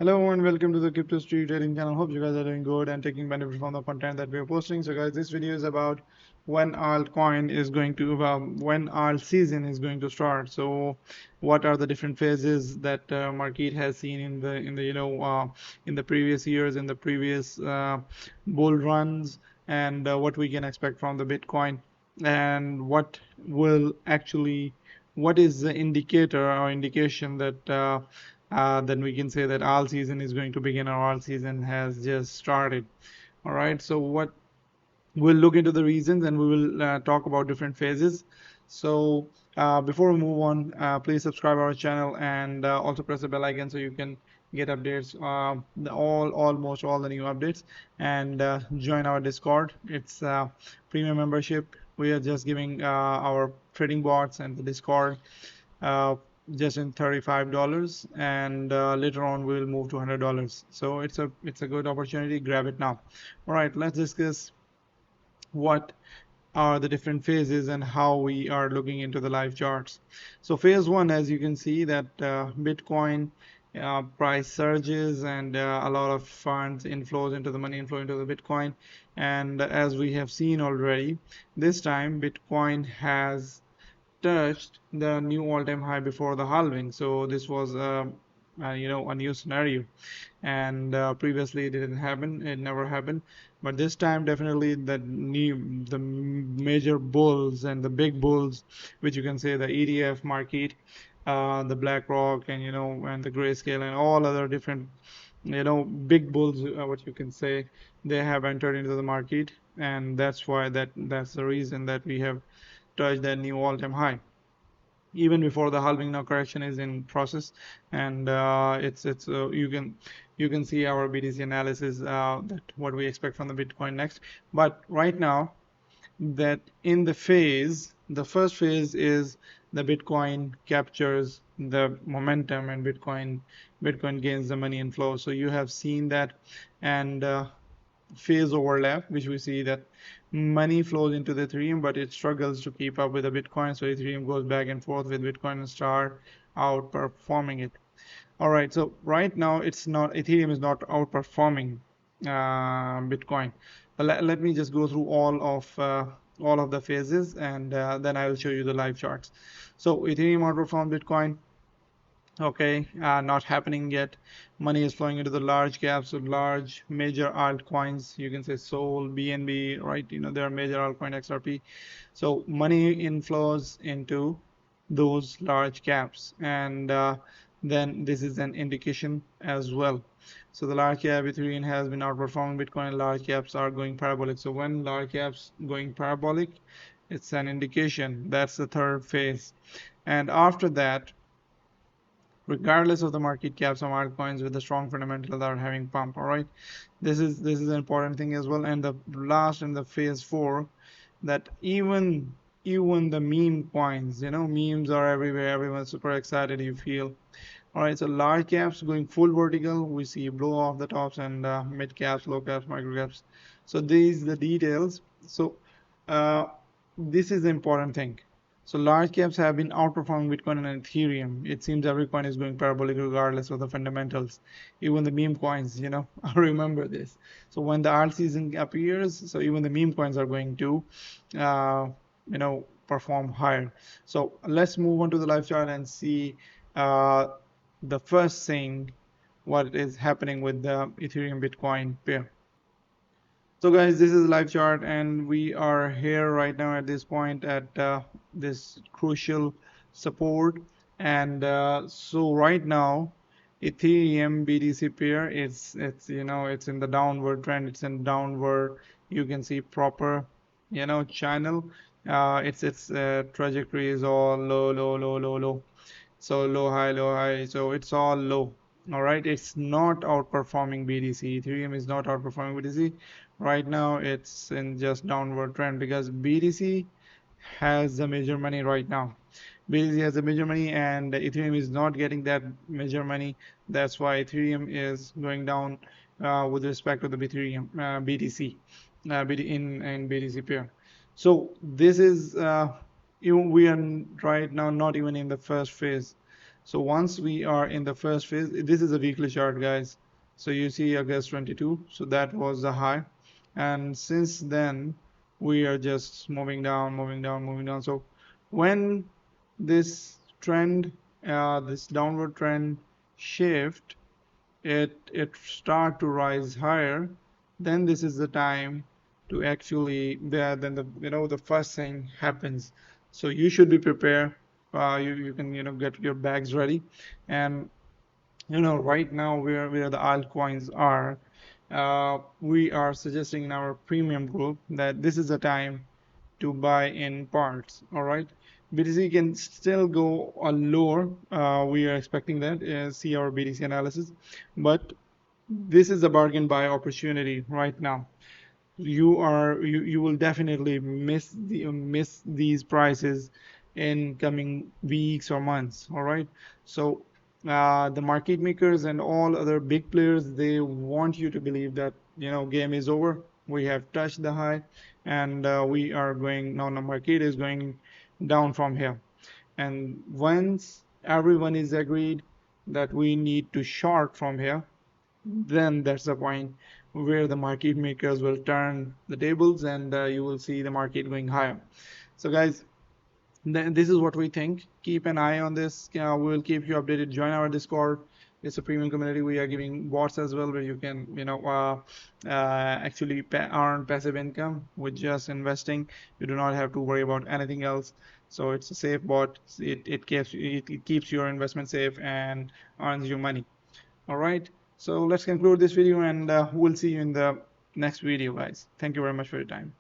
Hello and welcome to the Crypto Street Trading channel. Hope you guys are doing good and taking benefit from the content that we are posting. So guys, this video is about when altcoin is going to when alt season is going to start. So what are the different phases that market has seen in the previous years, in the previous bull runs, and what we can expect from the Bitcoin, and what is the indicator or indication that then we can say that all season is going to begin or all season has just started. All right, so what we'll look into the reasons and we will talk about different phases. So before we move on, please subscribe our channel and also press the bell icon so you can get updates, almost all the new updates, and join our Discord. It's premium membership. We are just giving our trading bots and the Discord uh, just in $35, and later on we will move to $100. So it's a good opportunity. Grab it now. All right, let's discuss what are the different phases and how we are looking into the live charts. So phase one, as you can see, that Bitcoin price surges and a lot of funds inflows into the money inflow into the Bitcoin. And as we have seen already, this time Bitcoin has touched the new all-time high before the halving. So this was a new scenario, and previously it didn't happen. It never happened, but this time definitely the major bulls and the big bulls, which you can say the ETF market, the BlackRock and and the Grayscale and all other different big bulls, what you can say, they have entered into the market, and that's the reason that we have touched that new all-time high even before the halving. Now correction is in process, and it's you can see our BTC analysis, that what we expect from the Bitcoin next. But right now, that in the first phase is the Bitcoin captures the momentum and Bitcoin gains the money inflow. So you have seen that, and phase overlap, which we see that money flows into the Ethereum, but it struggles to keep up with the Bitcoin. So Ethereum goes back and forth with Bitcoin and start outperforming it. All right, so right now Ethereum is not outperforming Bitcoin. But let me just go through all of the phases, and then I will show you the live charts. So Ethereum outperformed Bitcoin. Okay, not happening yet. Money is flowing into the large caps, so large major altcoins. You can say Sol, BNB, right? There are major altcoin XRP. So money inflows into those large caps, and then this is an indication as well. So the large cap Ethereum has been outperforming Bitcoin, and large caps are going parabolic. So when large caps going parabolic, it's an indication. That's the third phase, and after that, regardless of the market cap, some altcoins with the strong fundamentals are having pump. All right, this is an important thing as well. And the last in the phase four, that even the meme coins, memes are everywhere, everyone's super excited, you feel. All right, so large caps going full vertical, we see blow off the tops, and mid caps, low caps, micro caps. So these the details. So uh, this is the important thing. So large caps have been outperforming Bitcoin and Ethereum. It seems every coin is going parabolic regardless of the fundamentals. Even the meme coins, I remember this. So when the alt season appears, so even the meme coins are going to, perform higher. So let's move on to the live chart and see uh, the first thing, what is happening with the Ethereum Bitcoin pair. So guys, this is live chart, and we are here right now at this point at this crucial support. And so right now, Ethereum BTC pair, it's in the downward trend. It's in downward. You can see proper channel. Its trajectory is all low, low, low, low, low. So low, high, low, high. So it's all low. All right, it's not outperforming BTC. Ethereum is not outperforming BTC. Right now, it's in just downward trend because BTC has the major money right now. BTC has the major money, and Ethereum is not getting that major money. That's why Ethereum is going down with respect to the Ethereum BTC in BTC pair. So this is we are right now not even in the first phase. So once we are in the first phase, this is a weekly chart, guys. So you see August 22, so that was the high, and since then we are just moving down, moving down, moving down. So when this trend, this downward trend shift, it start to rise higher, then this is the time to actually then the the first thing happens. So you should be prepared. You can get your bags ready, and right now where the altcoins are, we are suggesting in our premium group that this is the time to buy in parts. All right, BTC can still go lower. We are expecting that. See our BTC analysis, but this is a bargain buy opportunity right now. You will definitely miss these prices in coming weeks or months. All right, so the market makers and all other big players, they want you to believe that game is over, we have touched the high, and we are going now, the market is going down from here. And once everyone is agreed that we need to short from here, then that's the point where the market makers will turn the tables, and you will see the market going higher. So guys, this is what we think. Keep an eye on this. We will keep you updated. Join our Discord. It's a premium community. We are giving bots as well, where you can actually earn passive income with just investing. You do not have to worry about anything else. So it's a safe bot. It keeps your investment safe and earns you money. All right, so let's conclude this video, and we'll see you in the next video, guys. Thank you very much for your time.